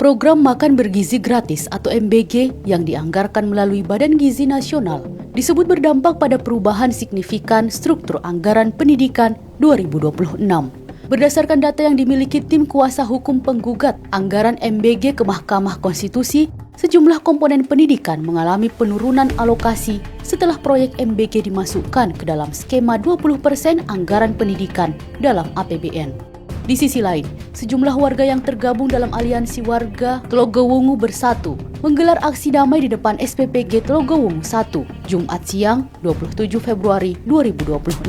Program Makan Bergizi Gratis atau MBG yang dianggarkan melalui Badan Gizi Nasional disebut berdampak pada perubahan signifikan struktur anggaran pendidikan 2026. Berdasarkan data yang dimiliki tim kuasa hukum penggugat anggaran MBG ke Mahkamah Konstitusi, sejumlah komponen pendidikan mengalami penurunan alokasi setelah proyek MBG dimasukkan ke dalam skema 20% anggaran pendidikan dalam APBN. Di sisi lain, sejumlah warga yang tergabung dalam aliansi warga Tlogowungu Bersatu menggelar aksi damai di depan SPPG Tlogowungu 1, Jumat siang 27 Februari 2026.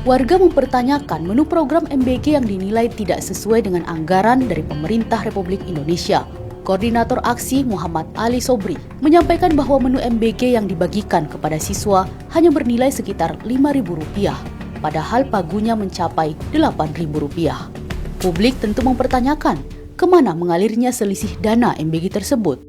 Warga mempertanyakan menu program MBG yang dinilai tidak sesuai dengan anggaran dari pemerintah Republik Indonesia. Koordinator aksi Muhammad Ali Sobri menyampaikan bahwa menu MBG yang dibagikan kepada siswa hanya bernilai sekitar Rp5.000. Padahal pagunya mencapai Rp8.000. Publik tentu mempertanyakan kemana mengalirnya selisih dana MBG tersebut.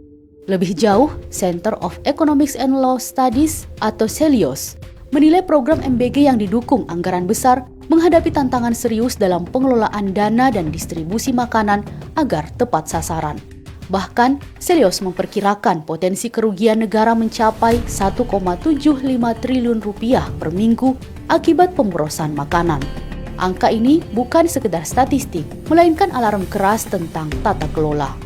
Lebih jauh, Center of Economics and Law Studies atau CELIOS menilai program MBG yang didukung anggaran besar menghadapi tantangan serius dalam pengelolaan dana dan distribusi makanan agar tepat sasaran. Bahkan, CELIOS memperkirakan potensi kerugian negara mencapai Rp1,75 triliun per minggu akibat pemborosan makanan. Angka ini bukan sekedar statistik, melainkan alarm keras tentang tata kelola.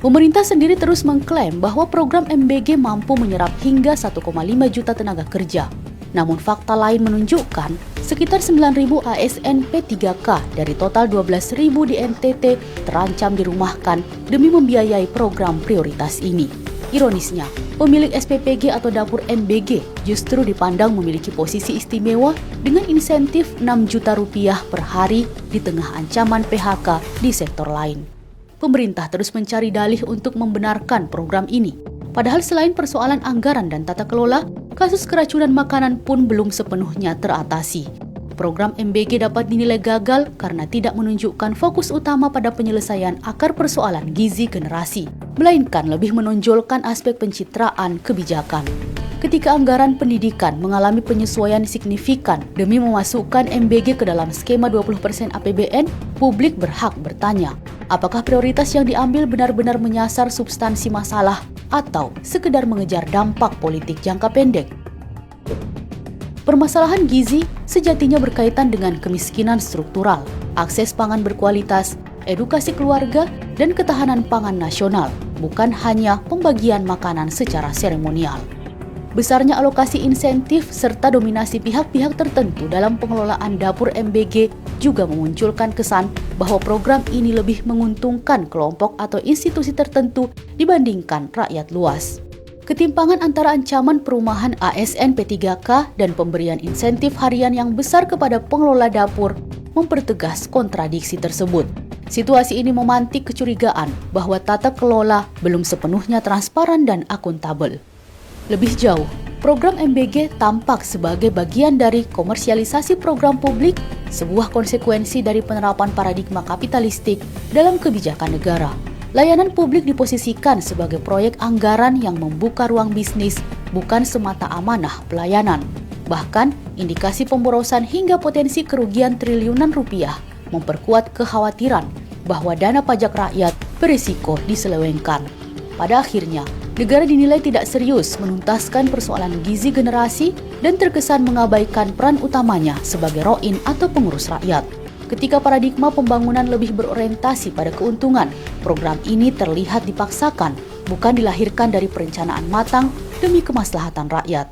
Pemerintah sendiri terus mengklaim bahwa program MBG mampu menyerap hingga 1,5 juta tenaga kerja. Namun fakta lain menunjukkan sekitar 9.000 ASN P3K dari total 12.000 di NTT terancam dirumahkan demi membiayai program prioritas ini. Ironisnya, pemilik SPPG atau dapur MBG justru dipandang memiliki posisi istimewa dengan insentif Rp6 juta per hari di tengah ancaman PHK di sektor lain. Pemerintah terus mencari dalih untuk membenarkan program ini. Padahal selain persoalan anggaran dan tata kelola, kasus keracunan makanan pun belum sepenuhnya teratasi. Program MBG dapat dinilai gagal karena tidak menunjukkan fokus utama pada penyelesaian akar persoalan gizi generasi, melainkan lebih menonjolkan aspek pencitraan kebijakan. Ketika anggaran pendidikan mengalami penyesuaian signifikan demi memasukkan MBG ke dalam skema 20% APBN, publik berhak bertanya, apakah prioritas yang diambil benar-benar menyasar substansi masalah atau sekedar mengejar dampak politik jangka pendek? Permasalahan gizi sejatinya berkaitan dengan kemiskinan struktural, akses pangan berkualitas, edukasi keluarga, dan ketahanan pangan nasional, bukan hanya pembagian makanan secara seremonial. Besarnya alokasi insentif serta dominasi pihak-pihak tertentu dalam pengelolaan dapur MBG juga memunculkan kesan bahwa program ini lebih menguntungkan kelompok atau institusi tertentu dibandingkan rakyat luas. Ketimpangan antara ancaman perumahan ASN P3K dan pemberian insentif harian yang besar kepada pengelola dapur mempertegas kontradiksi tersebut. Situasi ini memantik kecurigaan bahwa tata kelola belum sepenuhnya transparan dan akuntabel. Lebih jauh, program MBG tampak sebagai bagian dari komersialisasi program publik, sebuah konsekuensi dari penerapan paradigma kapitalistik dalam kebijakan negara. Layanan publik diposisikan sebagai proyek anggaran yang membuka ruang bisnis, bukan semata amanah pelayanan. Bahkan, indikasi pemborosan hingga potensi kerugian triliunan rupiah memperkuat kekhawatiran bahwa dana pajak rakyat berisiko diselewengkan. Pada akhirnya, negara dinilai tidak serius menuntaskan persoalan gizi generasi dan terkesan mengabaikan peran utamanya sebagai roin atau pengurus rakyat. Ketika paradigma pembangunan lebih berorientasi pada keuntungan, program ini terlihat dipaksakan, bukan dilahirkan dari perencanaan matang demi kemaslahatan rakyat.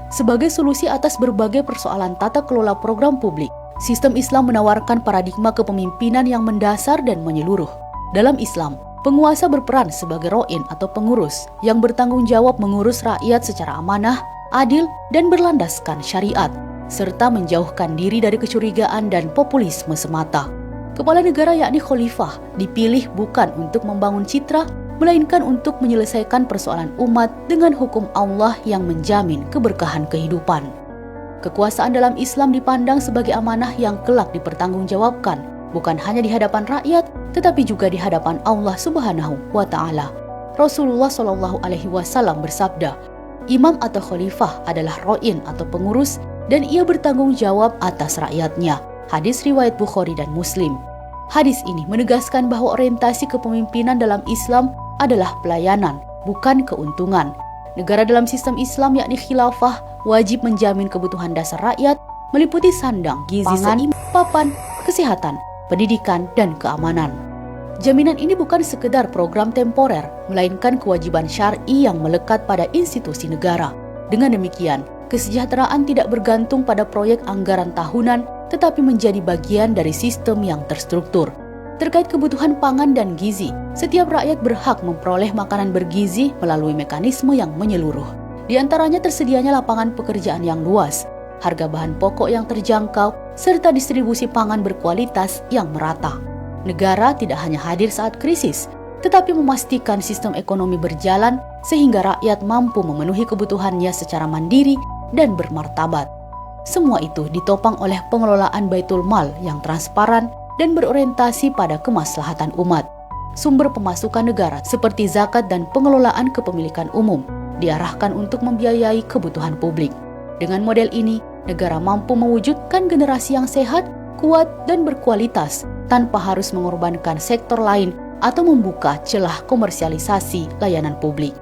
Sebagai solusi atas berbagai persoalan tata kelola program publik, sistem Islam menawarkan paradigma kepemimpinan yang mendasar dan menyeluruh. Dalam Islam, penguasa berperan sebagai roin atau pengurus yang bertanggung jawab mengurus rakyat secara amanah, adil, dan berlandaskan syariat, serta menjauhkan diri dari kecurigaan dan populisme semata. Kepala negara yakni khalifah dipilih bukan untuk membangun citra, melainkan untuk menyelesaikan persoalan umat dengan hukum Allah yang menjamin keberkahan kehidupan. Kekuasaan dalam Islam dipandang sebagai amanah yang kelak dipertanggungjawabkan, bukan hanya di hadapan rakyat, tetapi juga di hadapan Allah Subhanahu wa Ta'ala. Rasulullah SAW bersabda, imam atau khalifah adalah roin atau pengurus dan ia bertanggung jawab atas rakyatnya. Hadis riwayat Bukhari dan Muslim. Hadis ini menegaskan bahwa orientasi kepemimpinan dalam Islam adalah pelayanan, bukan keuntungan. Negara dalam sistem Islam yakni khilafah wajib menjamin kebutuhan dasar rakyat meliputi sandang, gizi, pangan, papan, kesehatan, pendidikan, dan keamanan. Jaminan ini bukan sekedar program temporer, melainkan kewajiban syar'i yang melekat pada institusi negara. Dengan demikian, kesejahteraan tidak bergantung pada proyek anggaran tahunan, tetapi menjadi bagian dari sistem yang terstruktur. Terkait kebutuhan pangan dan gizi, setiap rakyat berhak memperoleh makanan bergizi melalui mekanisme yang menyeluruh. Di antaranya tersedianya lapangan pekerjaan yang luas, harga bahan pokok yang terjangkau, serta distribusi pangan berkualitas yang merata. Negara tidak hanya hadir saat krisis, tetapi memastikan sistem ekonomi berjalan sehingga rakyat mampu memenuhi kebutuhannya secara mandiri dan bermartabat. Semua itu ditopang oleh pengelolaan Baitul Mal yang transparan dan berorientasi pada kemaslahatan umat. Sumber pemasukan negara seperti zakat dan pengelolaan kepemilikan umum diarahkan untuk membiayai kebutuhan publik. Dengan model ini, negara mampu mewujudkan generasi yang sehat, kuat, dan berkualitas tanpa harus mengorbankan sektor lain atau membuka celah komersialisasi layanan publik.